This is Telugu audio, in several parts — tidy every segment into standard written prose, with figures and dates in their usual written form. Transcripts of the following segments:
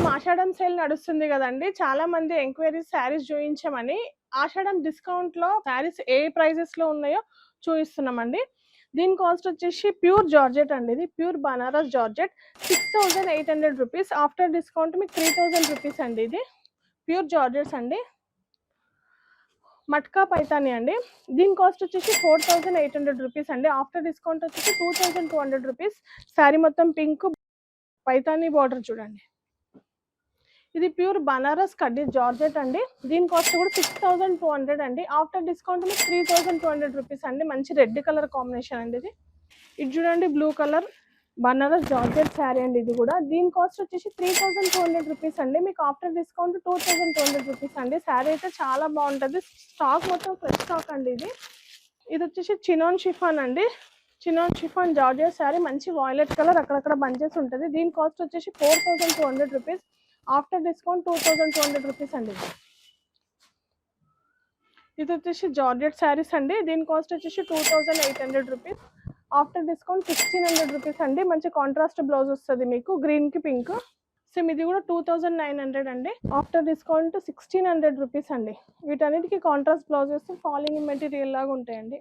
ప్రస్తుతం ఆషాఢం సేల్ నడుస్తుంది కదండి. చాలా మంది ఎంక్వైరీస్ శారీస్ చూయించమని ఆషాఢం డిస్కౌంట్ లో శారీస్ ఏ ప్రైజెస్ లో ఉన్నాయో చూపిస్తున్నామండి. దీని కాస్ట్ వచ్చేసి ప్యూర్ జార్జెట్ అండి. ఇది pure Banaras georgette 6800 rupees. After discount మీకు 3000 రూపీస్ అండి. ఇది ప్యూర్ జార్జెట్స్ అండి. మట్కా పైతాని అండి. దీని కాస్ట్ వచ్చేసి 4800 రూపీస్ అండి. ఆఫ్టర్ డిస్కౌంట్ వచ్చేసి 2200 రూపీస్. శారీ మొత్తం పింక్ పైతాని బార్డర్ చూడండి. ఇది ప్యూర్ బనారస్ కడ్డీ జార్జెట్ అండి. దీని కాస్ట్ కూడా 6200 అండి. ఆఫ్టర్ డిస్కౌంట్ మీకు 3200 రూపీస్ అండి. మంచి రెడ్ కలర్ కాంబినేషన్ అండి. ఇది చూడండి, blue colour Banaras georgette sari అండి. ఇది కూడా దీని కాస్ట్ వచ్చేసి 3200 రూపీస్ అండి. మీకు ఆఫ్టర్ డిస్కౌంట్ 2200 రూపీస్ అండి. శారీ అయితే చాలా బాగుంటుంది. స్టాక్ మొత్తం ఫ్రెష్ స్టాక్ అండి. ఇది వచ్చేసి చినాన్ షిఫాన్ అండి. చినాన్ షిఫాన్ జార్జెట్ శారీ, మంచి వాయిలెట్ కలర్, అక్కడక్కడ బంచెస్ ఉంటుంది. దీని కాస్ట్ వచ్చేసి 4200 రూపీస్. ఆఫ్టర్ డిస్కౌంట్ 2200 రూపీస్ అండి. ఇది వచ్చేసి జార్జెట్ శారీస్ అండి. దీని కాస్ట్ వచ్చేసి 2800 రూపీస్. ఆఫ్టర్ డిస్కౌంట్ 1600 రూపీస్ అండి. మంచి కాంట్రాస్ట్ బ్లౌజ్ వస్తుంది మీకు, గ్రీన్ కి పింక్. సేమ్ ఇది కూడా 2900 అండి. ఆఫ్టర్ డిస్కౌంట్ 1600 రూపీస్ అండి. వీటన్నిటికీ కాంట్రాస్ట్ బ్లౌజెస్ ఫాలింగ్ మెటీరియల్ లాగా ఉంటాయండి.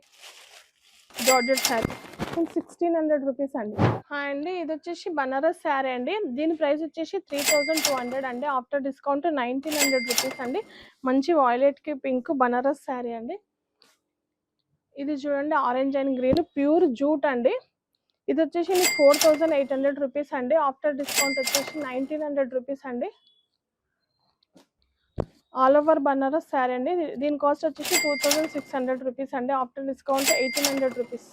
జార్జెట్ శారీ 1600 రూపీస్ అండి. అండి ఇది వచ్చేసి బనారస్ శారీ అండి. దీని ప్రైస్ వచ్చేసి 3200 అండి. ఆఫ్టర్ డిస్కౌంట్ 1900 రూపీస్ అండి. మంచి వాయిలెట్ కి పింక్ బనారస్ శారీ అండి. ఇది చూడండి, orange and green pure jute అండి. ఇది వచ్చేసి మీకు 4800 రూపీస్ అండి. ఆఫ్టర్ డిస్కౌంట్ వచ్చేసి 1900 రూపీస్ అండి. ఆల్ ఓవర్ బనారస్ శారీ అండి. దీని కాస్ట్ వచ్చేసి 2600 రూపీస్ అండి. After discount 1800 rupees.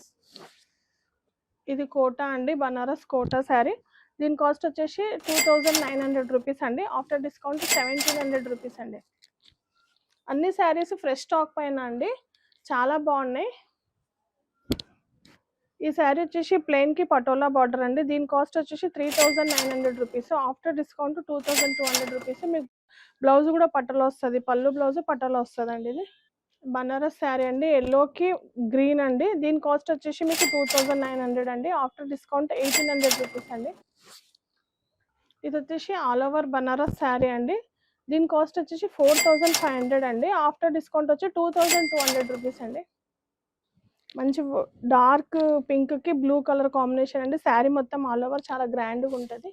ఇది కోటా అండి, బనారస్ కోటా శారీ. దీని కాస్ట్ వచ్చేసి 2900 రూపీస్ అండి. ఆఫ్టర్ డిస్కౌంట్ 1700 రూపీస్ అండి. అన్ని శారీస్ ఫ్రెష్ స్టాక్ పైన అండి, చాలా బాగున్నాయి. ఈ శారీ వచ్చేసి ప్లెయిన్ కి పటోలా బార్డర్ అండి. దీని కాస్ట్ వచ్చేసి 3900 రూపీస్. After discount 2200 rupees. మీకు బ్లౌజ్ కూడా పట్టలో వస్తుంది, పళ్ళు బ్లౌజ్ పట్టలో వస్తుంది అండి. ఇది బనారస్ శారీ అండి, ఎల్లోకి గ్రీన్ అండి. దీని కాస్ట్ వచ్చేసి మీకు 2900 అండి. ఆఫ్టర్ డిస్కౌంట్ 1800 రూపీస్ అండి. ఇది వచ్చేసి ఆల్ ఓవర్ బనారస్ శారీ అండి. దీని కాస్ట్ వచ్చేసి 4500 అండి. ఆఫ్టర్ డిస్కౌంట్ వచ్చి 2200 రూపీస్ అండి. మంచి డార్క్ పింక్ కి బ్లూ కలర్ కాంబినేషన్ అండి. శారీ మొత్తం ఆల్ ఓవర్ చాలా గ్రాండ్గా ఉంటుంది.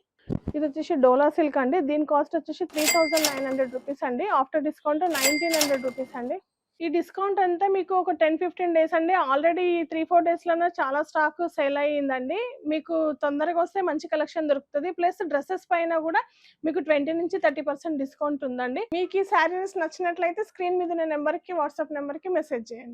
ఇది వచ్చేసి డోలా సిల్క్ అండి. దీని కాస్ట్ వచ్చేసి 3900 రూపీస్ అండి. ఆఫ్టర్ డిస్కౌంట్ 1900 రూపీస్ అండి. ఈ డిస్కౌంట్ అంతా మీకు ఒక 10-15 డేస్ అండి. ఆల్రెడీ 3-4 డేస్లోనే చాలా స్టాక్ సేల్ అయ్యిందండి. మీకు తొందరగా వస్తే మంచి కలెక్షన్ దొరుకుతుంది. ప్లస్ డ్రెస్సెస్ పైన కూడా మీకు 20-30% డిస్కౌంట్ ఉందండి. మీకు ఈ శారీస్ నచ్చినట్లయితే స్క్రీన్ మీద నెంబర్కి, వాట్సాప్ నెంబర్కి మెసేజ్ చేయండి.